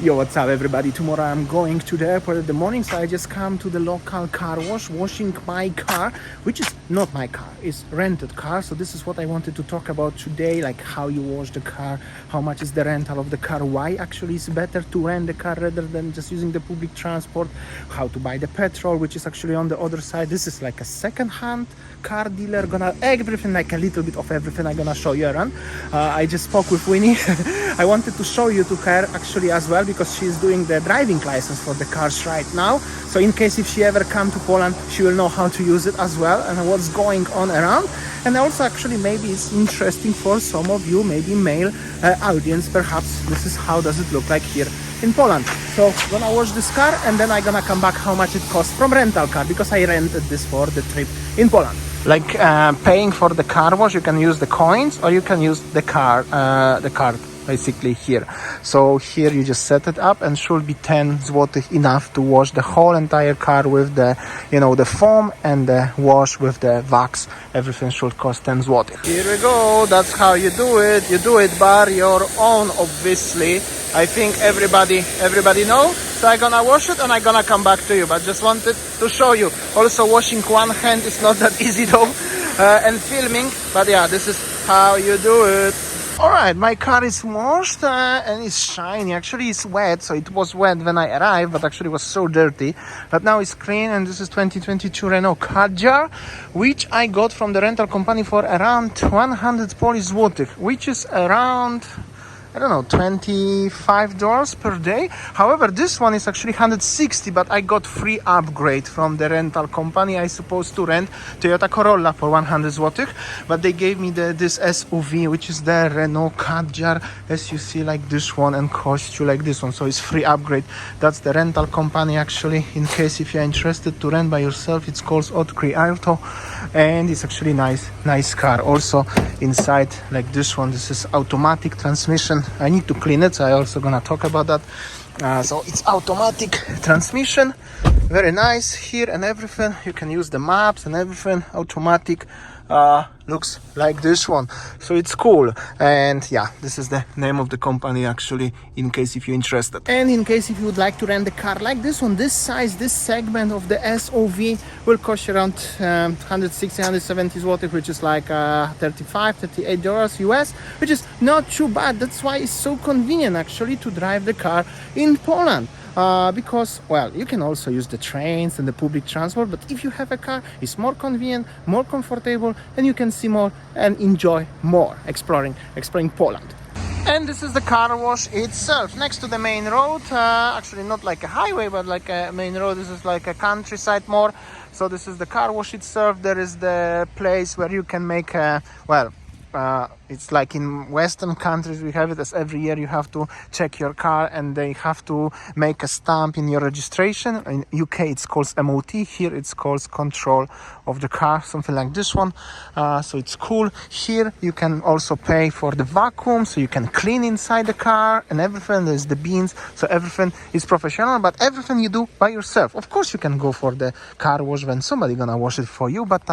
Yo, what's up everybody? Tomorrow I'm going to the airport in the morning, so I just come to the local car wash, washing my car, which is not my car, it's rented car. So this is what I wanted to talk about today, like how you wash the car, how much is the rental of the car, why actually it's better to rent the car rather than just using the public transport, how to buy the petrol, which is actually on the other side. This is like a second-hand car dealer, gonna everything, like a little bit of everything I'm gonna show you around. I just spoke with Winnie. I wanted to show you to her actually as well, because she's doing the driving license for the cars right now. So in case if she ever come to Poland, she will know how to use it as well and what's going on around. And also actually maybe it's interesting for some of you, maybe male audience, perhaps this is how does it look like here in Poland. So I'm gonna wash this car and then I'm gonna come back how much it costs from rental car, because I rented this for the trip in Poland. Like paying for the car wash, you can use the coins or you can use the card basically here. So here you just set it up and should be 10 zlotych enough to wash the whole entire car with the, you know, the foam and the wash with the wax. Everything should cost 10 zlotych. Here we go. That's how you do it. You do it by your own, obviously. I think everybody know. So I'm gonna wash it and I'm gonna come back to you, but just wanted to show you. Also washing one hand is not that easy though, and filming, but yeah, this is how you do it. Alright, my car is washed and it's shiny. Actually it's wet, so it was wet when I arrived, but actually it was so dirty. But now it's clean, and this is 2022 Renault Kadjar, which I got from the rental company for around 100 Polish złotych, which is around, I don't know, $25 per day. However, this one is actually 160, but I got free upgrade from the rental company. I supposed to rent Toyota Corolla for 100 zlotych, but they gave me this SUV, which is the Renault Kadjar, as you see, like this one, and cost you like this one. So it's free upgrade. That's the rental company actually. In case if you're interested to rent by yourself, it's called Odkryj Auto, and it's actually nice car. Also inside, like this one, this is automatic transmission. I need to clean it, so I also gonna talk about that. So it's automatic transmission, very nice here, and everything. You can use the maps and everything. Automatic, looks like this one, so it's cool. And yeah, this is the name of the company actually, in case if you're interested. And in case if you would like to rent a car like this one, this size, this segment of the SUV will cost you around 160, 170 zlotych, which is like $35, $38 US, which is not too bad. That's why it's so convenient actually to drive the car in Poland. Because, well, you can also use the trains and the public transport, but if you have a car, it's more convenient, more comfortable, and you can see more and enjoy more exploring Poland. And this is the car wash itself, next to the main road. Actually not like a highway, but like a main road. This is like a countryside more. So this is the car wash itself. There is the place where you can make a, well, it's like in Western countries we have it as every year you have to check your car and they have to make a stamp in your registration. In UK it's called MOT, here it's called control of the car, something like this one. So it's cool. Here you can also pay for the vacuum, so you can clean inside the car and everything. There's the bins, so everything is professional, but everything you do by yourself. Of course you can go for the car wash when somebody gonna wash it for you, but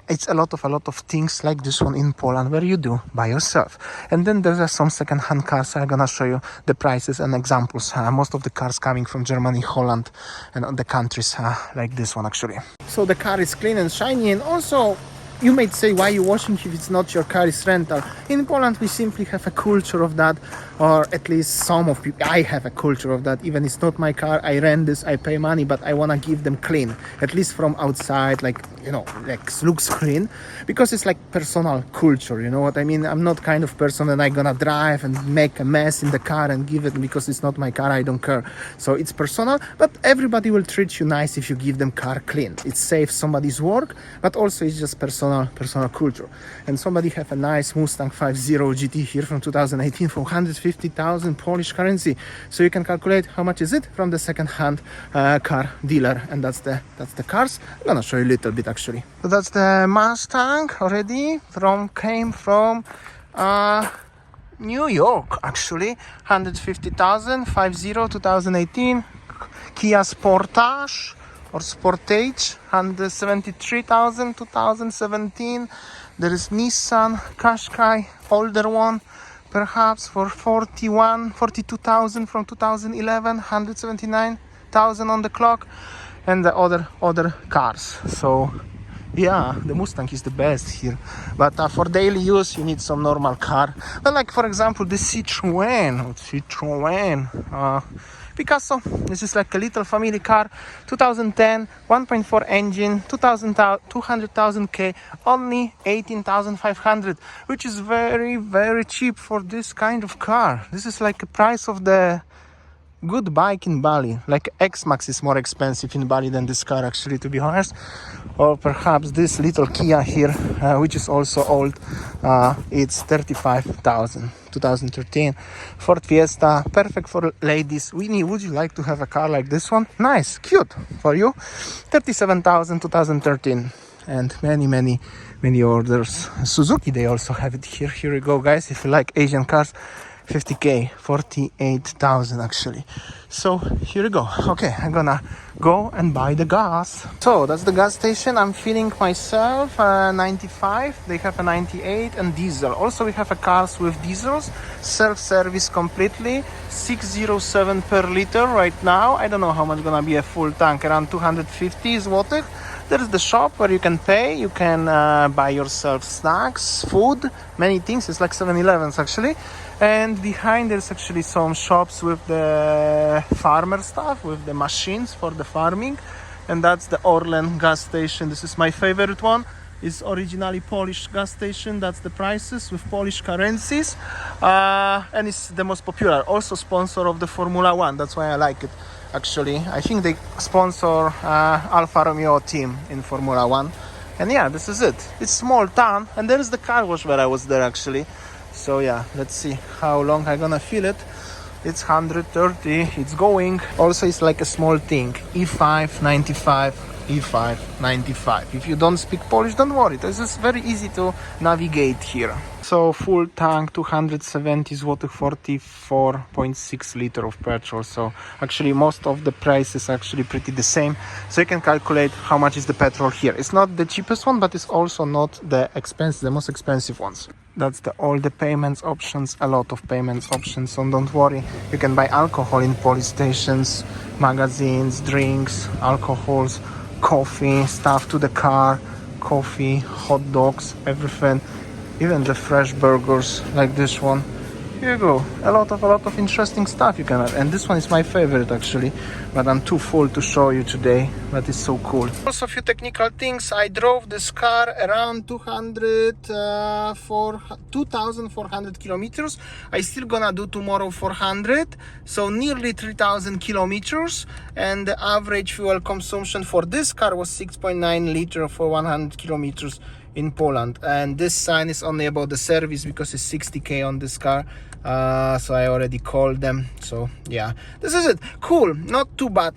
it's a lot of things like this one in Poland where you do by yourself. And then there are some second-hand cars, so I'm gonna show you the prices and examples. Most of the cars coming from Germany, Holland, and the countries like this one actually. So the car is clean and shiny, and also you might say, why you washing if it's not your car, is rental. In Poland we simply have a culture of that, or at least some of people. I have a culture of that. Even it's not my car, I rent this, I pay money, but I want to give them clean, at least from outside, like, you know, like looks clean, because it's like personal culture, you know what I mean? I'm not kind of person that I'm gonna drive and make a mess in the car and give it, because it's not my car, I don't care. So it's personal, but everybody will treat you nice if you give them car clean. It saves somebody's work, but also it's just personal culture. And somebody have a nice Mustang 5.0 GT here from 2018 for 150,000 Polish currency. So you can calculate how much is it from the second-hand car dealer, and that's the cars. I'm gonna show you a little bit actually. So that's the Mustang already came from New York actually. 150,000 5.0 2018 Kia Sportage or Sportage, 173,000 2017. There is Nissan Qashqai, older one, perhaps for 42,000 from 2011, 179,000 on the clock, and the other cars. So yeah, the Mustang is the best here, but for daily use you need some normal car. But like for example the Citroën Picasso, this is like a little family car, 2010, 1.4 engine, 200,000 K, only 18,500, which is very cheap for this kind of car. This is like a price of the good bike in Bali. Like X-Max is more expensive in Bali than this car, actually, to be honest. Or perhaps this little Kia here, which is also old, it's 35,000, 2013. Ford Fiesta, perfect for ladies. Winnie, would you like to have a car like this one? Nice, cute for you. 37,000, 2013. And many orders. Suzuki, they also have it here. Here you go, guys, if you like Asian cars. 50k, 48,000 actually. So here you go. Okay, I'm gonna go and buy the gas. So that's the gas station. I'm filling myself 95. They have a 98 and diesel. Also we have a cars with diesels, self-service completely, 607 per liter right now. I don't know how much gonna be a full tank, around 250 zlotych. There is the shop where you can pay, you can buy yourself snacks, food, many things. It's like 7-Elevens actually. And behind there's actually some shops with the farmer stuff, with the machines for the farming. And that's the Orlen gas station. This is my favorite one. It's originally Polish gas station. That's the prices with Polish currencies. And it's the most popular. Also sponsor of the Formula 1. That's why I like it. Actually, I think they sponsor Alfa Romeo team in Formula 1. And yeah, this is it. It's small town. And there is the car wash where I was there actually. So yeah, let's see how long I'm gonna fill it. It's 130, it's going. Also, it's like a small thing. E5, 95, E5, 95. If you don't speak Polish, don't worry. This is very easy to navigate here. So full tank, 270 zł, 44.6 liter of petrol. So actually most of the price is actually pretty the same. So you can calculate how much is the petrol here. It's not the cheapest one, but it's also not the most expensive ones. That's all the payments options, a lot of payments options. So don't worry, you can buy alcohol in police stations, magazines, drinks, alcohols, coffee, stuff to the car, coffee, hot dogs, everything. Even the fresh burgers like this one. Here you go. A lot of interesting stuff you can have. And this one is my favorite actually, but I'm too full to show you today, but it's so cool. Also a few technical things. I drove this car around 2,400 kilometers. I still gonna do tomorrow 400, so nearly 3,000 kilometers. And the average fuel consumption for this car was 6.9 liter for 100 kilometers in Poland. And this sign is only about the service because it's 60k on this car. So I already called them. So yeah, this is it. Cool, not too bad,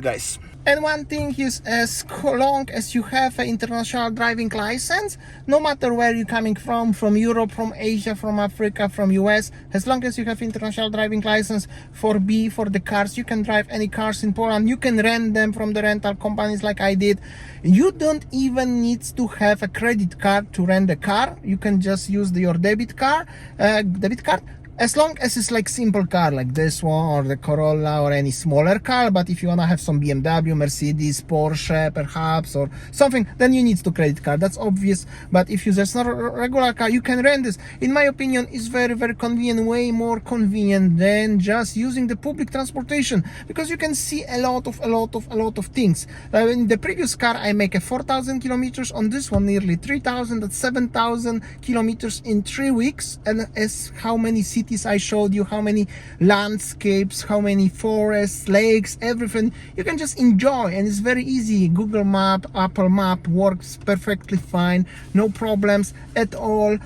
guys. And one thing is, as long as you have an international driving license, no matter where you're coming from Europe, from Asia, from Africa, from US, as long as you have international driving license for the cars, you can drive any cars in Poland. You can rent them from the rental companies like I did. You don't even need to have a credit card to rent a car. You can just use your debit card. As long as it's like simple car like this one or the Corolla or any smaller car. But if you wanna have some BMW, Mercedes, Porsche perhaps or something, then you need to credit card. That's obvious. But if you just not a regular car, you can rent this. In my opinion, it's very convenient, way more convenient than just using the public transportation, because you can see a lot of things. In the previous car I make a 4,000 kilometers. On this one nearly 3,000. That's 7,000 kilometers in 3 weeks. And as how many cities I showed you, how many landscapes, how many forests, lakes, everything you can just enjoy. And it's very easy. Google Map, Apple Map works perfectly fine, no problems at all.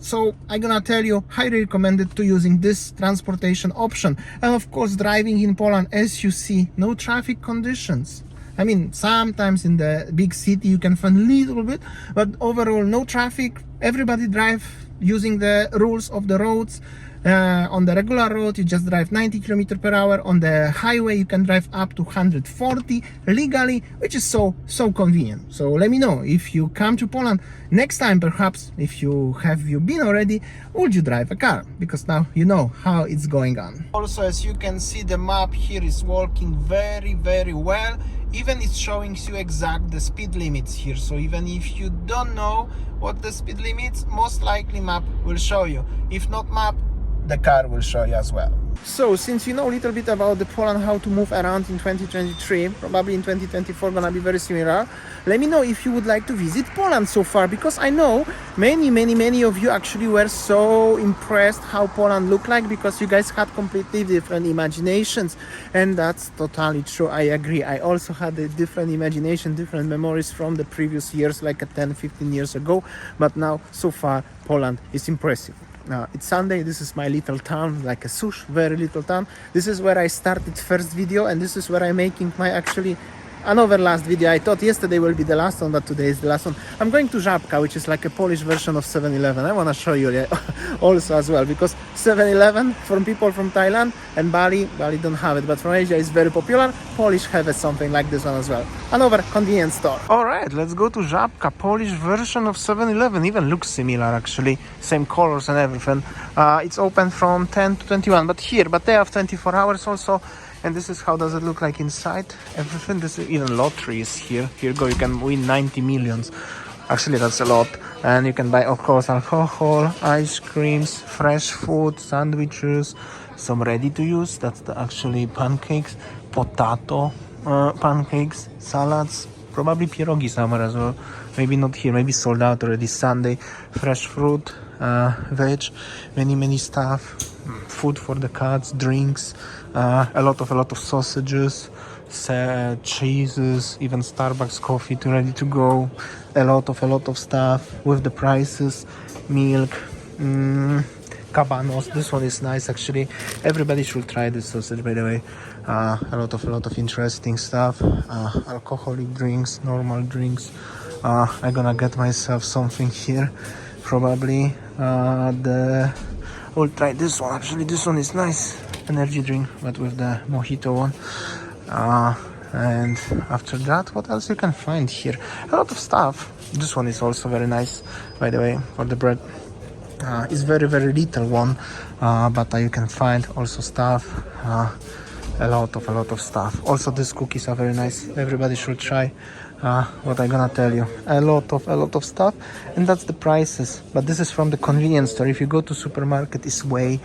So I'm gonna tell you, highly recommended to using this transportation option. And of course, driving in Poland, as you see, no traffic conditions. I mean, sometimes in the big city you can find a little bit, but overall no traffic. Everybody drive using the rules of the roads. On the regular road, you just drive 90 km per hour. On the highway, you can drive up to 140 legally, which is so convenient. So let me know if you come to Poland next time. Perhaps if you been already, would you drive a car? Because now you know how it's going on. Also, as you can see, the map here is working very well. Even it's showing you exact the speed limits here. So even if you don't know what the speed limits, most likely map will show you. If not map, the car will show you as well. So since you know a little bit about the Poland, how to move around in 2023, probably in 2024 gonna be very similar. Let me know if you would like to visit Poland so far, because I know many of you actually were so impressed how Poland looked like, because you guys had completely different imaginations, and that's totally true. I agree. I also had a different imagination, different memories from the previous years, like 10-15 years ago, but now so far Poland is impressive. It's Sunday. This is my little town, like a Sush, very little town. This is where I started first video, and this is where I'm making my actually another last video. I thought yesterday will be the last one, but today is the last one. I'm going to Żabka, which is like a Polish version of 7-Eleven. I want to show you also as well, because 7-Eleven from people from Thailand and Bali don't have it, but from Asia is very popular. Polish have something like this one as well. Another convenience store. All right, let's go to Żabka. Polish version of 7-Eleven. Even looks similar actually, same colors and everything. It's open from 10 to 21, but they have 24 hours also. And this is how does it look like inside. Everything. This is even lotteries here. Here you go. You can win 90 millions. Actually, that's a lot. And you can buy, of course, alcohol, ice creams, fresh food, sandwiches, some ready to use. That's the actually pancakes, potato pancakes, salads, probably pierogi somewhere as well. Maybe not here. Maybe sold out already. Sunday. Fresh fruit, veg, many stuff. Food for the cats, drinks, a lot of sausages, cheeses, even Starbucks coffee ready to go. A lot of stuff with the prices. Milk, cabanos. This one is nice actually. Everybody should try this sausage, by the way. A lot of interesting stuff. Alcoholic drinks, normal drinks. I'm gonna get myself something here. Probably I'll try this one. Actually, this one is nice. Energy drink, but with the mojito one. And after that, what else you can find here? A lot of stuff. This one is also very nice, by the way, for the bread. It's very little one, but you can find also stuff. A lot of stuff. Also, these cookies are very nice. Everybody should try. What I'm gonna tell you, a lot of stuff, and that's the prices. But this is from the convenience store. If you go to supermarket, it's way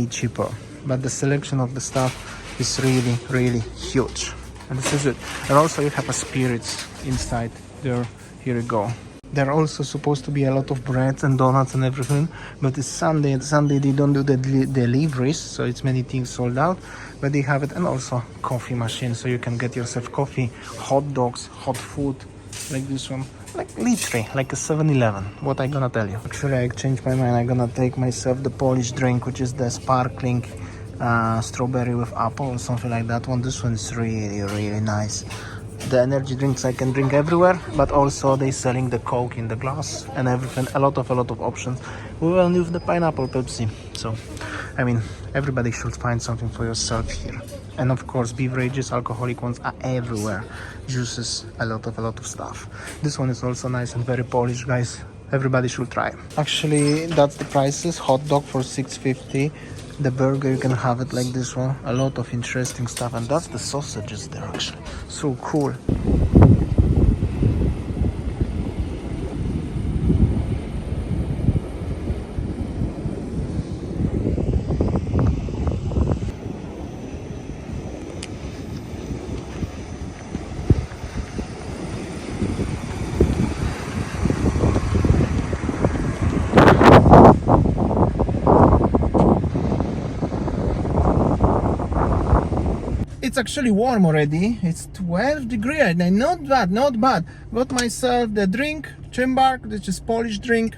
cheaper, but the selection of the stuff is really huge, and this is it. And also you have a spirits inside there. Here you go. There are also supposed to be a lot of breads and donuts and everything, but it's Sunday, and Sunday they don't do the deliveries, so it's many things sold out, but they have it. And also coffee machine, so you can get yourself coffee, hot dogs, hot food, like this one, like literally like a 7-Eleven. What I gonna tell you? Actually, I changed my mind. I'm gonna take myself the Polish drink, which is the sparkling strawberry with apple or something like that one. This one is really nice. The energy drinks I can drink everywhere, but also they selling the Coke in the glass and everything. A lot of options. We will use the pineapple Pepsi. So, I mean, everybody should find something for yourself here. And of course, beverages, alcoholic ones are everywhere. Juices, a lot of stuff. This one is also nice and very Polish, guys. Everybody should try. Actually, that's the prices. Hot dog for 6.50. The burger, you can have it like this one. A lot of interesting stuff, and that's the sausages there actually. So cool. It's actually warm already. It's 12 degrees and not bad. Got myself the drink, Czymbark, which is Polish drink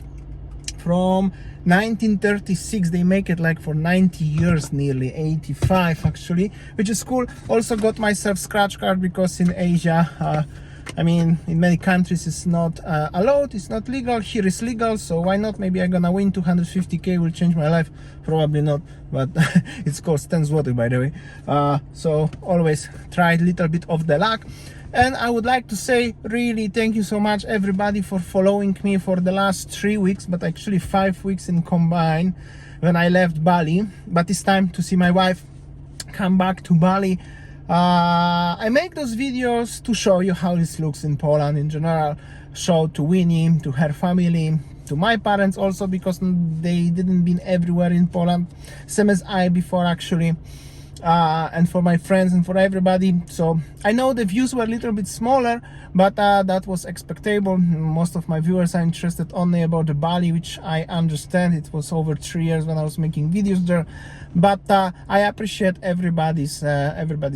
from 1936. They make it like for 90 years, nearly 85 actually, which is cool. Also got myself scratch card because in Asia I mean, in many countries it's not allowed, it's not legal. Here it's legal, so why not? Maybe I'm gonna win 250k, will change my life. Probably not, but it's cost 10 zloty, by the way. So always try a little bit of the luck. And I would like to say really thank you so much everybody for following me for the last 3 weeks, but actually 5 weeks in combined when I left Bali. But it's time to see my wife come back to Bali. I make those videos to show you how this looks in Poland in general, show to Winnie, to her family, to my parents also, because they didn't been everywhere in Poland, same as I before actually, and for my friends and for everybody. So I know the views were a little bit smaller, but that was expectable. Most of my viewers are interested only about the Bali, which I understand. It was over 3 years when I was making videos there, but I appreciate everybody's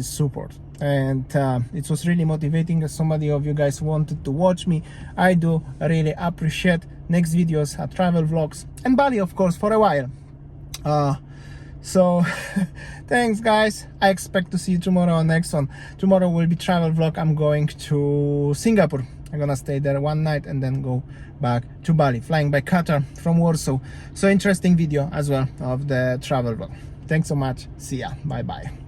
support, and it was really motivating, as somebody of you guys wanted to watch me. I do really appreciate. Next videos are travel vlogs and Bali, of course, for a while. So thanks guys, I expect to see you tomorrow on next one. Tomorrow will be travel vlog. I'm going to Singapore. I'm gonna stay there one night and then go back to Bali, flying by Qatar from Warsaw. So interesting video as well of the travel vlog. Thanks so much, see ya, bye bye.